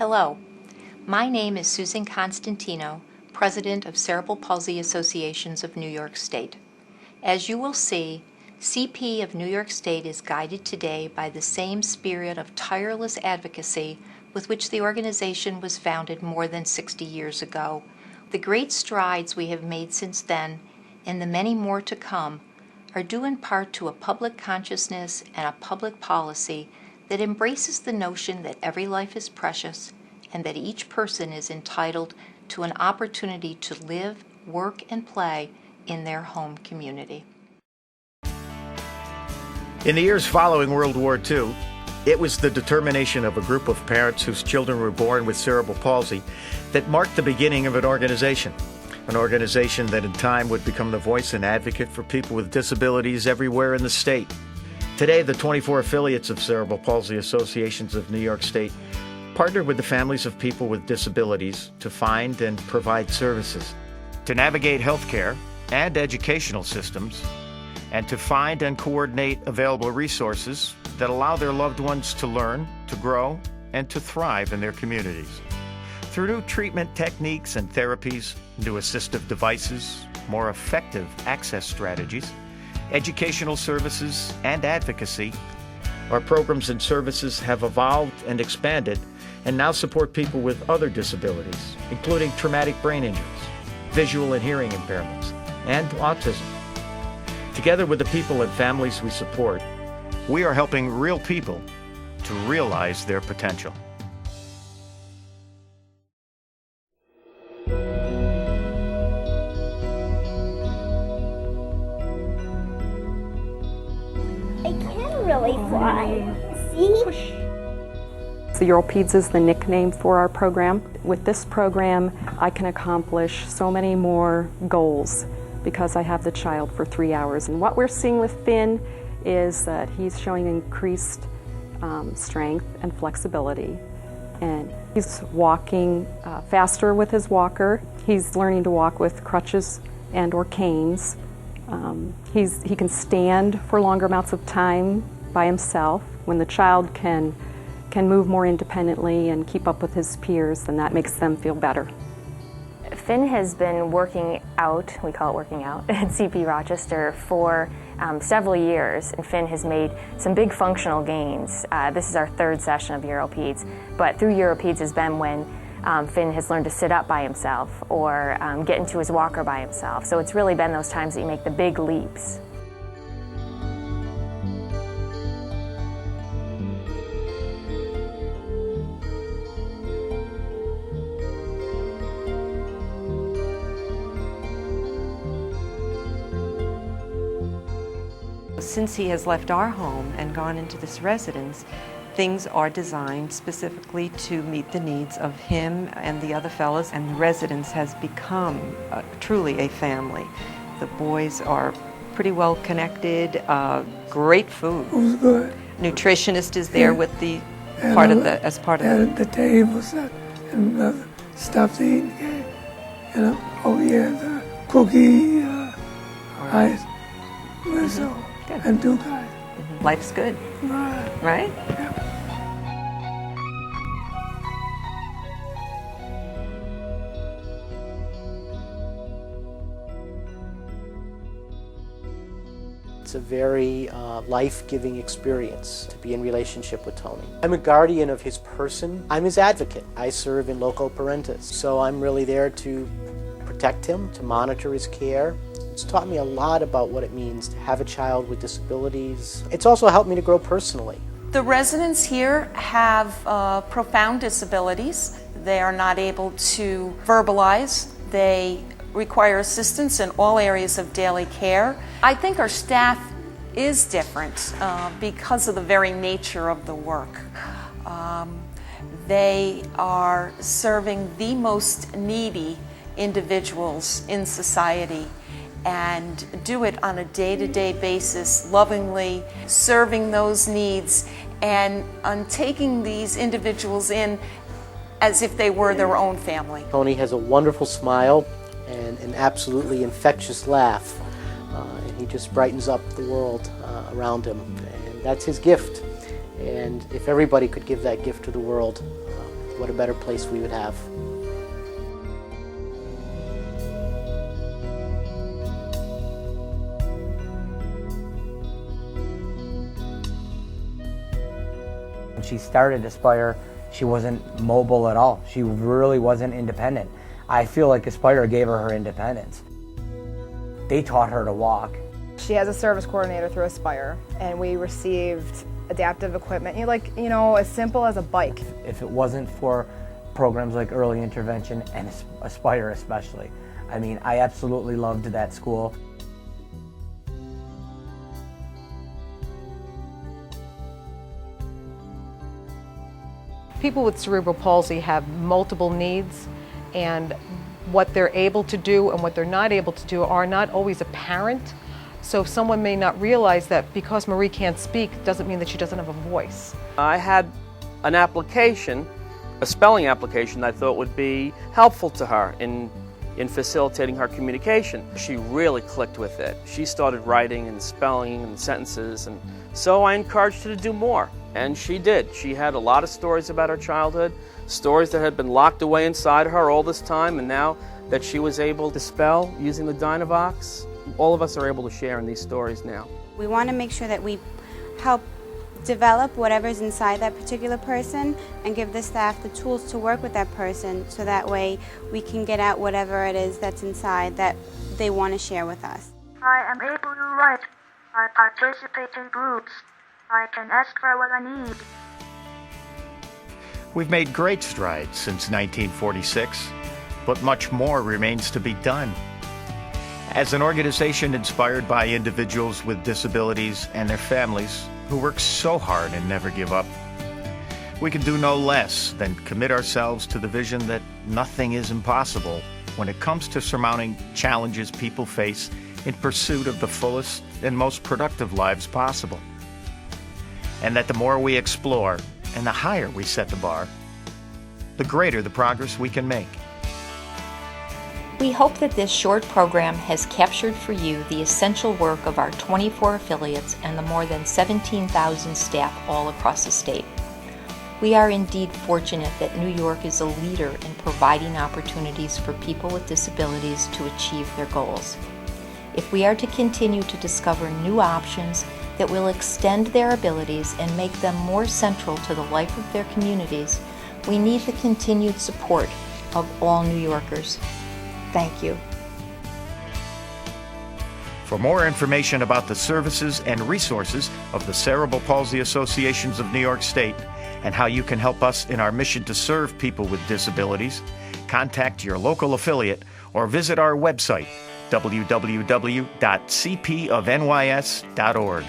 Hello, my name is Susan Constantino, President of Cerebral Palsy Associations of New York State. As you will see, CP of New York State is guided today by the same spirit of tireless advocacy with which the organization was founded more than 60 years ago. The great strides we have made since then, and the many more to come, are due in part to a public consciousness and a public policy that embraces the notion that every life is precious and that each person is entitled to an opportunity to live, work, and play in their home community. In the years following World War II, it was the determination of a group of parents whose children were born with cerebral palsy that marked the beginning of an organization that in time would become the voice and advocate for people with disabilities everywhere in the state. Today, the 24 affiliates of Cerebral Palsy Associations of New York State partner with the families of people with disabilities to find and provide services, to navigate healthcare and educational systems, and to find and coordinate available resources that allow their loved ones to learn, to grow, and to thrive in their communities. Through new treatment techniques and therapies, new assistive devices, more effective access strategies, educational services, and advocacy, our programs and services have evolved and expanded and now support people with other disabilities, including traumatic brain injuries, visual and hearing impairments, and autism. Together with the people and families we support, we are helping real people to realize their potential. I can really fly. See? So EuroPeds is the nickname for our program. With this program, I can accomplish so many more goals because I have the child for 3 hours. And what we're seeing with Finn is that he's showing increased strength and flexibility. And he's walking faster with his walker. He's learning to walk with crutches and or canes. He can stand for longer amounts of time by himself. When the child can move more independently and keep up with his peers, then that makes them feel better. Finn has been working out, we call it working out, at CP Rochester for several years, and Finn has made some big functional gains. This is our third session of EuroPeds, but through EuroPeds has been when Finn has learned to sit up by himself or get into his walker by himself. So it's really been those times that you make the big leaps. Since he has left our home and gone into this residence, things are designed specifically to meet the needs of him and the other fellows, and the residence has become truly a family. The boys are pretty well connected, great food. It was good. Nutritionist is there with the part of the, as part of the tables and the stuff to eat. You know, the cookie, ice, so. And do good. Life's good. Right? Yeah. It's a very life-giving experience to be in relationship with Tony. I'm a guardian of his person. I'm his advocate. I serve in loco parentis, so I'm really there to protect him, to monitor his care. It's taught me a lot about what it means to have a child with disabilities. It's also helped me to grow personally. The residents here have profound disabilities. They are not able to verbalize. They require assistance in all areas of daily care. I think our staff is different because of the very nature of the work. They are serving the most needy individuals in society and do it on a day-to-day basis, lovingly serving those needs and taking these individuals in as if they were their own family. Tony has a wonderful smile and an absolutely infectious laugh. And he just brightens up the world around him. And that's his gift. And if everybody could give that gift to the world what a better place we would have. When she started Aspire, she wasn't mobile at all. She really wasn't independent. I feel like Aspire gave her independence. They taught her to walk. She has a service coordinator through Aspire, and we received adaptive equipment, as simple as a bike. If it wasn't for programs like early intervention and Aspire especially, I mean, I absolutely loved that school. People with cerebral palsy have multiple needs, and what they're able to do and what they're not able to do are not always apparent. So someone may not realize that because Marie can't speak doesn't mean that she doesn't have a voice. I had an application, a spelling application that I thought would be helpful to her in facilitating her communication. She really clicked with it. She started writing and spelling and sentences, and so I encouraged her to do more. And she did. She had a lot of stories about her childhood, stories that had been locked away inside her all this time, and now that she was able to spell using the Dynavox, all of us are able to share in these stories now. We want to make sure that we help develop whatever's inside that particular person and give the staff the tools to work with that person, so that way we can get out whatever it is that's inside that they want to share with us. I am able to write. I participate in groups. I can ask for what I need. We've made great strides since 1946, but much more remains to be done. As an organization inspired by individuals with disabilities and their families who work so hard and never give up, we can do no less than commit ourselves to the vision that nothing is impossible when it comes to surmounting challenges people face in pursuit of the fullest and most productive lives possible. And that the more we explore and the higher we set the bar, the greater the progress we can make. We hope that this short program has captured for you the essential work of our 24 affiliates and the more than 17,000 staff all across the state. We are indeed fortunate that New York is a leader in providing opportunities for people with disabilities to achieve their goals. If we are to continue to discover new options that will extend their abilities and make them more central to the life of their communities, we need the continued support of all New Yorkers. Thank you. For more information about the services and resources of the Cerebral Palsy Associations of New York State and how you can help us in our mission to serve people with disabilities, contact your local affiliate or visit our website, www.cpofnys.org.